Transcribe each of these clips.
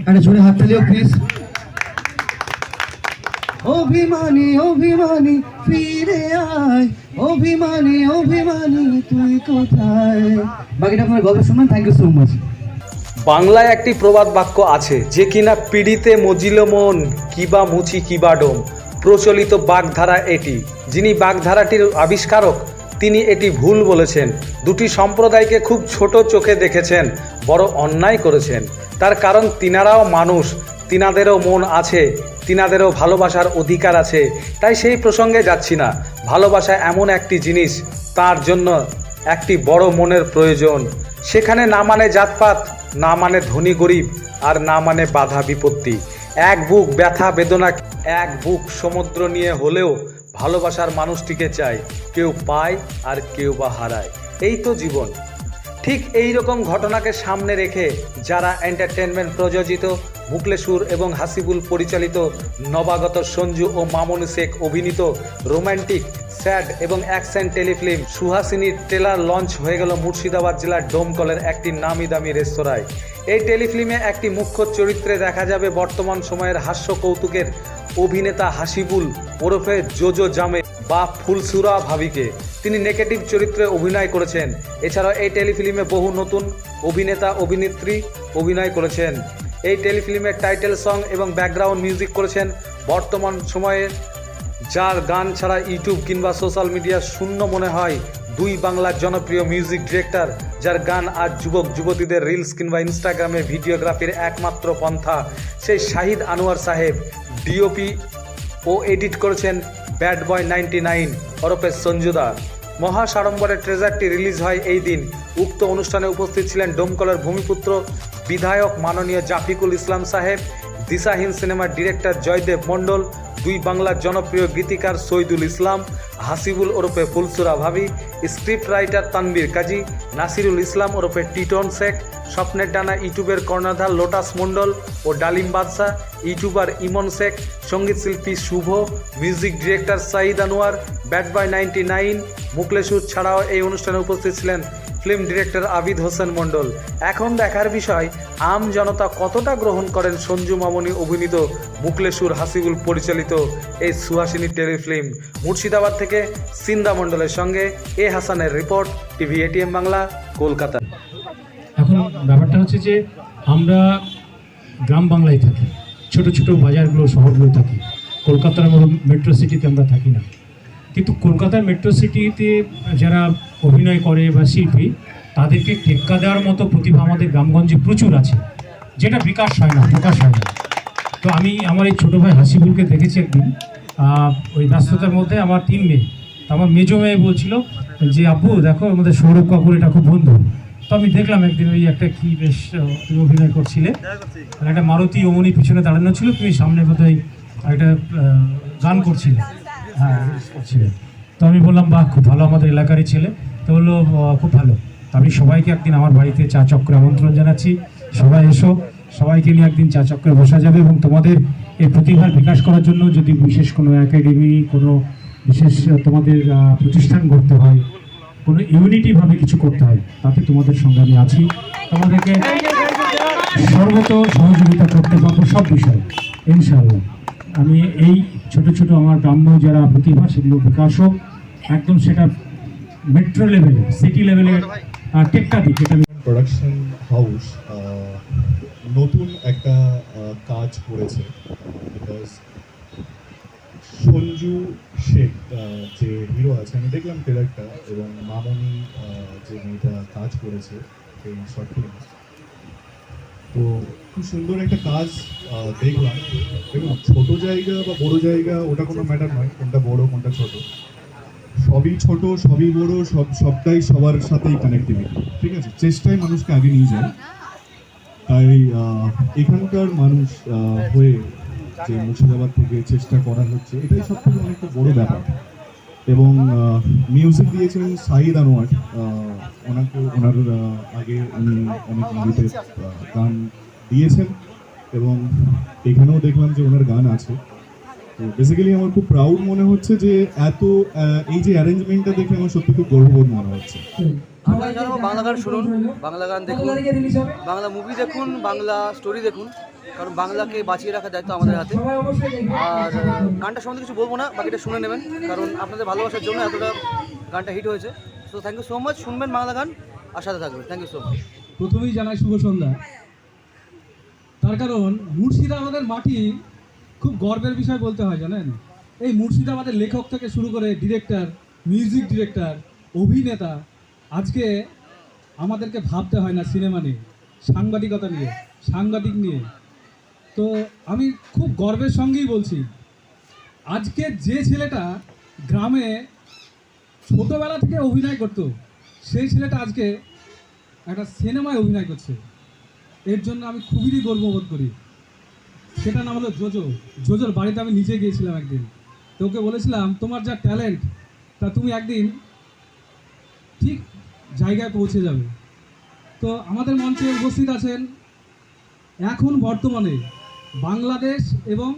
একটা জোরে হাত তালিও প্লিজ। অভিমানী অভিমানী ফিরে আয়, অভিমানী অভিমানী তুই কোথায়। বাকিটা আপনার গল্প শুনবেন। Thank you so much. বাংলায় একটি প্রবাদ বাক্য আছে যে কিনা পিড়িতে মজিল মন কিবা মুচি কিবা ডোম। প্রচলিত বাগধারা এটি। যিনি বাগধারাটির আবিষ্কারক তিনি এটি ভুল বলেছেন। দুটি সম্প্রদায়কে খুব ছোট চোখে দেখেছেন, বড় অন্যায় করেছেন। তার কারণ তিনারাও মানুষ, তিনাদেরও মন আছে, তিনাদেরও ভালোবাসার অধিকার আছে। তাই সেই প্রসঙ্গে যাচ্ছি না। ভালোবাসা এমন একটি জিনিস, তার জন্য একটি বড় মনের প্রয়োজন। সেখানে না মানে জাতপাত, না মানে ধনী গরিব, আর না মানে বাধা বিপত্তি। এক বুক ব্যথা বেদনা, এক বুক সমুদ্র নিয়ে হলেও ভালোবাসার মানুষটিকে চায়। কেউ পায় আর কেউ বা হারায়। এই তো জীবন। ঠিক এই রকম ঘটনাকে সামনে রেখে যারা এন্টারটেনমেন্ট প্রযোজিত, মুকলেশুর এবং হাসিবুল পরিচালিত, নবাগত সঞ্জু ও মামুন শেখ অভিনীত রোম্যান্টিক, স্যাড এবং অ্যাকশন টেলিফিল্ম সুহাসিনীর ট্রেলার লঞ্চ হয়ে গেল মুর্শিদাবাদ জেলার ডোমকলের একটি নামি দামি রেস্তোরাঁয়। এই টেলিফিল্মে একটি মুখ্য চরিত্রে দেখা যাবে বর্তমান সময়ের হাস্য কৌতুকের অভিনেতা হাসিবুল ওরফে জোজো জামে বা ফুলসুরা ভাবিকে। তিনি নেগেটিভ চরিত্রে অভিনয় করেছেন। এছাড়াও এই টেলিফিল্মে বহু নতুন অভিনেতা অভিনেত্রী অভিনয় করেছেন। এই টেলিফিল্মের টাইটেল সং এবং ব্যাকগ্রাউন্ড মিউজিক করেছেন বর্তমান সময়ে যার গান ছাড়া ইউটিউব কিংবা সোশ্যাল মিডিয়া শূন্য মনে হয়, দুই বাংলার জনপ্রিয় মিউজিক ডিরেক্টর, যার গান আজ যুবক যুবতীদের রিলস কিংবা ইনস্টাগ্রামে ভিডিওগ্রাফির একমাত্র পন্থা, সেই শাহিদ আনোয়ার সাহেব। ডিওপি ও এডিট করেছেন ব্যাড বয় 99 ওরফে সঞ্জুদা। মহা সাড়ম্বরে ট্রেজারটি রিলিজ হয় এই দিন। উক্ত অনুষ্ঠানে উপস্থিত ছিলেন ডোমকলের ভূমিপুত্র বিধায়ক মাননীয় জাফিকুল ইসলাম সাহেব, দিশাহীন সিনেমার ডিরেক্টর জয়দেব মণ্ডল, দুই বাংলার জনপ্রিয় গীতিকার শহীদুল ইসলাম, হাসিবুল ওরফে ফুলসুরা ভাবি, স্ক্রিপ্ট রাইটার তানবীর কাজী, নাসিরুল ইসলাম ওরফে টিটন শেখ, স্বপ্নের ডানা ইউটিউবের কর্ণধার লোটাস মণ্ডল ও ডালিম বাদশাহ, ইউটিউবার ইমন শেখ, সঙ্গীত শিল্পী Shuvo, music director Sayeed Anwar, bad boy 99, Mukleshur ছাড়াও এই অনুষ্ঠানে উপস্থিত ছিলেন ফিল্ম ডিরেক্টর আবিদ হোসেন মণ্ডল। এখন দেখার বিষয় আম জনতা কতটা গ্রহণ করেন সঞ্জু মামনি অভিনীত মুকলেশুর হাসিবুল পরিচালিত এই সুহাসিনী টেলিফিল্ম। মুর্শিদাবাদ থেকে সিন্দা মণ্ডলের সঙ্গে এ হাসানের report, TV ATM Bangla, Kolkata. এখন ব্যাপারটা হচ্ছে যে আমরা গ্রাম বাংলায় থাকি, ছোট ছোট বাজারগুলো শহরগুলো থাকি। কলকাতার মতো মেট্রো সিটিতে আমরা থাকি না। কিন্তু কলকাতার মেট্রো সিটিতে যারা অভিনয় করে বা শিল্পী, তাদেরকে টেক্কা দেওয়ার মতো প্রতিভা আমাদের গ্রামগঞ্জে প্রচুর আছে, যেটা বিকাশ হয় না, প্রকাশ হয় না। তো আমি আমার এই ছোটো ভাই হাসিবুলকে দেখেছি একদিন, ওই ব্যস্ততার মধ্যে আমার 3 মেয়ে। তো আমার মেজো মেয়ে বলছিল যে আব্বু দেখো আমাদের সৌরভ কাপুর এটা খুব বন্ধু। তো আমি দেখলাম একদিন ওই একটা কি বেশ তুমি অভিনয় করছিলে, একটা মারুতি অমনি পিছনে দাঁড়ানো ছিল, তুমি সামনে বোধহয় একটা গান করছিলে, হ্যাঁ করছিলে। তো আমি বললাম বাহ খুব ভালো, আমাদের এলাকারই ছেলে। তো বললো খুব ভালো। তো আমি সবাইকে একদিন আমার বাড়িতে চা চক্রে আমন্ত্রণ জানাচ্ছি, সবাই এসো, সবাইকে নিয়ে একদিন চা চক্রে বসা যাবে। এবং তোমাদের এই প্রতিভার বিকাশ করার জন্য যদি বিশেষ কোনো একাডেমি, কোনো বিশেষ তোমাদের প্রতিষ্ঠান করতে হয়, কোনো ইউনিটিভাবে কিছু করতে হয়, তাতে তোমাদের সঙ্গে আমি আছি। তোমাদেরকে সর্বত সহযোগিতা করতে পারবো সব বিষয়ে ইনশাআল্লাহ। আমি এই ছোট ছোট আমার গ্রাম্য যারা প্রতিভা, সেগুলো বিকাশ হোক, একদম সেটা মেট্রো লেভেলে, সিটি লেভেলে টেক্কা দিক। এটা প্রোডাকশন হাউস নতুন একটা কাজ করেছে, বিকজ সঞ্জু শেখ যে হিরো আছে, আমি দেখলাম ট্রেলারটা, এবং মামনি যে মেয়েটা কাজ করেছে এই শর্ট ফিল্মে, তো খুব সুন্দর একটা কাজ দেখলাম। দেখুন, ছোট জায়গা বা বড় জায়গা ওটা কোনো ম্যাটার নয়, কোনটা বড় কোনটা ছোট, সবই ছোট সবই বড়, সবটাই সবার সাথেই কানেক্টিভিটি, ঠিক আছে? চেষ্টাই মানুষকে আগে নিয়ে যায়। তাই এখানকার মানুষ হয়ে যে মুর্শিদাবাদ থেকে চেষ্টা করা হচ্ছে, এটাই সব থেকে অনেকটা বড় ব্যাপার। এবং মিউজিক দিয়েছেন সাঈদ আনোয়ার, ওনার আগে উনি অনেক মুভিতে গান দিয়েছেন, এবং এখানেও দেখলাম যে ওনার গান আছে। তো বেসিক্যালি আমার খুব প্রাউড মনে হচ্ছে যে এত এই যে অ্যারেঞ্জমেন্টটা দেখে আমার সত্যি খুব গর্ববোধ মনে হচ্ছে। বাংলা গান শুনুন, বাংলা গান দেখুন, বাংলা মুভি দেখুন, বাংলা স্টোরি দেখুন। কারণ বাংলাকে বাঁচিয়ে রাখার দায়িত্ব আমাদের হাতে। আর গানটা সম্বন্ধে কিছু বলবো না, বাকিটা শুনে নেবেন, কারণ আপনাদের ভালোবাসার জন্য এতটা গানটা হিট হয়েছে। So thank you so much, শুনবেন বাংলা গান আর সাথে থাকবেন। Thank you so much. প্রথমেই জানাই শুভ সন্ধ্যা। তার কারণ মুর্শিদাবাদের মাটি খুব গর্বের বিষয় বলতে হয়, জানেন। এই মুর্শিদাবাদের লেখক থেকে শুরু করে ডিরেক্টর, মিউজিক ডিরেক্টর, অভিনেতা, আজকে আমাদেরকে ভাবতে হয় না সিনেমা নিয়ে, সাংবাদিকতা নিয়ে, সাংবাদিক নিয়ে। তো আমি খুব গর্বের সঙ্গেই বলছি, আজকে যে ছেলেটা গ্রামে ছোটোবেলা থেকে অভিনয় করতো, সেই ছেলেটা আজকে একটা সিনেমায় অভিনয় করছে। এর জন্য আমি খুবই গর্ববোধ করি। সেটা নাম হলো জোজো। জোজোর বাড়িতে আমি নিজে গিয়েছিলাম একদিন। তো ওকে বলেছিলাম, তোমার যা ট্যালেন্ট তা তুমি একদিন ঠিক জায়গায় পৌঁছে যাবে। তো আমাদের মঞ্চে উপস্থিত আছেন এখন বর্তমানে বাংলাদেশ এবং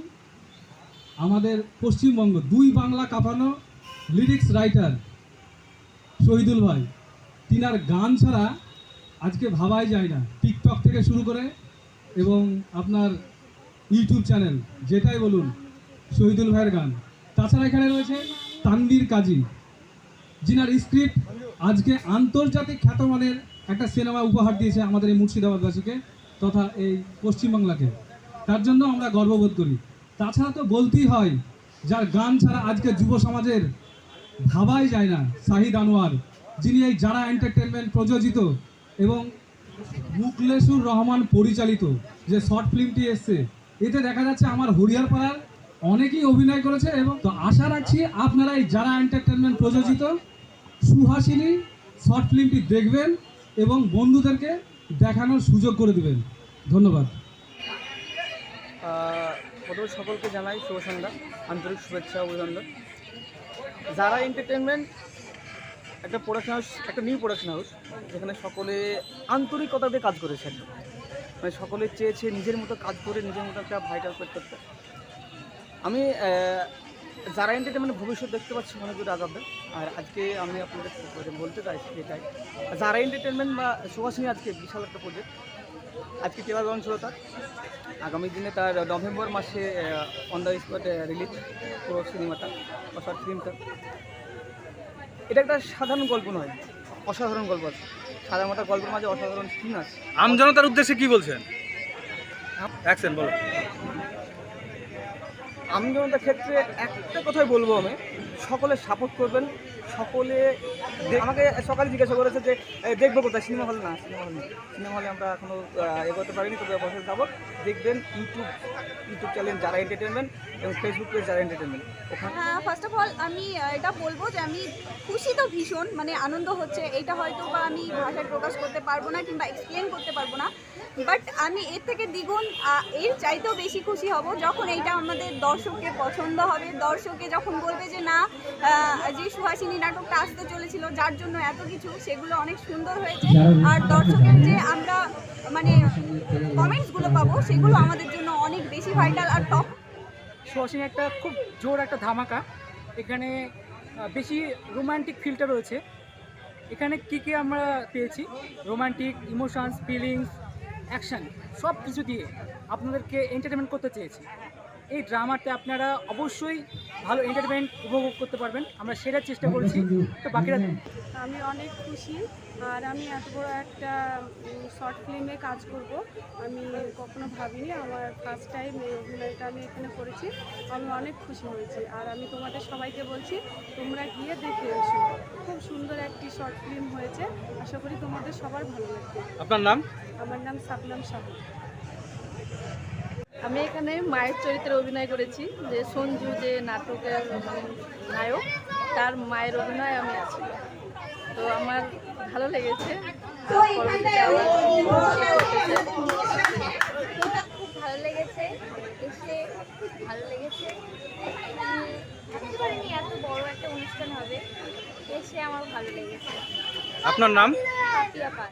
আমাদের পশ্চিমবঙ্গ দুই বাংলা কাঁপানো লিরিক্স রাইটার শহীদুল ভাই। তিনার গান ছাড়া আজকে ভাবাই যায় না, টিকটক থেকে শুরু করে এবং আপনার ইউটিউব চ্যানেল যেটাই বলুন, শহীদুল ভাইয়ের গান। তাছাড়া এখানে রয়েছে তানভীর কাজী, যিনার স্ক্রিপ্ট আজকে আন্তর্জাতিক খ্যাতমানের একটা সিনেমা উপহার দিয়েছে আমাদের এই মুর্শিদাবাদবাসীকে তথা এই পশ্চিমবাংলাকে। তার জন্য আমরা গর্ববোধ করি। তাছাড়া তো বলতেই হয়, যার গান ছাড়া আজকে যুব সমাজের ভাবাই যায় না, শাহিদ আনোয়ার, যিনি এই যারা এন্টারটেনমেন্ট প্রযোজিত এবং মুকলেশুর রহমান পরিচালিত যে শর্ট ফিল্মটি এসছে, এতে দেখা যাচ্ছে আমার হরিয়ারপাড়ার অনেকেই অভিনয় করেছে। এবং তো আশা রাখছি আপনারা এই যারা এন্টারটেনমেন্ট প্রযোজিত সুহাসিনী শর্ট ফিল্মটি দেখবেন এবং বন্ধুদেরকে দেখানোর সুযোগ করে দেবেন। ধন্যবাদ। প্রথমে সকলকে জানাই শুভ সন্ধ্যা, আন্তরিক শুভেচ্ছা অভিনন্দন। যারা এন্টারটেনমেন্ট একটা প্রোডাকশন হাউস, একটা নিউ প্রোডাকশন হাউস, যেখানে সকলে আন্তরিকতা দিয়ে কাজ করেছে। মানে সকলে চেয়েছে নিজের মতো কাজ করে নিজের মতো একটা ভাইটাল করতে। আমি যারা এন্টারটেনমেন্ট ভবিষ্যৎ দেখতে পাচ্ছি অনেক দূর আগাবে। আর আজকে আমি আপনাদের বলতে চাইছি এটাই, যারা এন্টারটেনমেন্ট বা সুহাসিনী আজকে বিশাল একটা প্রজেক্ট। আজকে ট্রেলার লঞ্চ হলো তার, আগামী দিনে তার নভেম্বর মাসে অন দ্য স্পট রিলিজ পুরো সিনেমাটা বা শর্ট ফিল্মটা। এটা একটা সাধারণ গল্প নয়, অসাধারণ গল্প আছে। সাধারণ একটা গল্পের মাঝে অসাধারণ সিন আছে। আমজনতার উদ্দেশ্যে কি বলছেন? অ্যাকশন বলো। আমজনতার ক্ষেত্রে একটা কথাই বলবো, আমি সকলে সাপোর্ট করবেন। সকলে আমাকে সকালে জিজ্ঞাসা করেছে যে দেখবো কোথায়, সিনেমা হল না, সিনেমা হলে আমরা এখনও এগোতে পারিনি, তবে অবশ্যই যাবো। দেখবেন ইউটিউব চ্যানেল যারা এন্টারটেনমেন্ট এবং ফেসবুক পেজ যারা এন্টারটেনমেন্ট। ওখানে ফার্স্ট অফ অল আমি এটা বলবো যে আমি খুশি তো ভীষণ, মানে আনন্দ হচ্ছে। এটা হয়তো বা আমি ভাষায় প্রকাশ করতে পারবো না কিংবা এক্সপ্লেন করতে পারবো না, বাট আমি এর থেকে দ্বিগুণ এর চাইতেও বেশি খুশি হব যখন এইটা আমাদের দর্শককে পছন্দ হবে। দর্শকে যখন বলবে যে না, যে সুহাসিনী নাটকটা আসতে চলেছিল যার জন্য এত কিছু, সেগুলো অনেক সুন্দর হয়েছে। আর দর্শকের যে আমরা মানে কমেন্টসগুলো পাবো, সেগুলো আমাদের জন্য অনেক বেশি ভাইটাল আর টপ। সুহাসিনী একটা খুব জোর একটা ধামাকা। এখানে বেশি রোমান্টিক ফিলটা রয়েছে। এখানে কী আমরা পেয়েছি, রোমান্টিক, ইমোশনস, ফিলিংস, অ্যাকশন সব কিছু দিয়ে আপনাদেরকে এন্টারটেনমেন্ট করতে চেয়েছি। এই ড্রামাতে আপনারা অবশ্যই ভালো এন্টারটেনমেন্ট উপভোগ করতে পারবেন, আমরা সেটার চেষ্টা করেছি। তো বাকিরা আমি অনেক খুশি। আর আমি এত বড় একটা শর্ট ফিল্মে কাজ করব আমি কখনো ভাবিনি। আমার ফার্স্ট টাইম এই অভিনয়টা আমি এখানে করেছি, আমি অনেক খুশি হয়েছি। আর আমি তোমাদের সবাইকে বলছি, তোমরা গিয়ে দেখে এসো। খুব সুন্দর একটি শর্ট ফিল্ম হয়েছে, আশা করি তোমাদের সবার ভালো লাগবে। আপনার নাম? আমার নাম সাবনাম সাহু। আমি এখানে মায়ের চরিত্রে অভিনয় করেছি, যে সঞ্জু যে নাটকের নায়ক, তার মায়ের অভিনয় আমি আছি। তো আমার ভালো লেগেছে। খুব ভালো লেগেছে, এসে খুব ভালো লেগেছে। ভাবতে পারিনি এত বড় একটা অনুষ্ঠান হবে, এসে আমার ভালো লেগেছে। আপনার নাম? পাপিয়া পাল।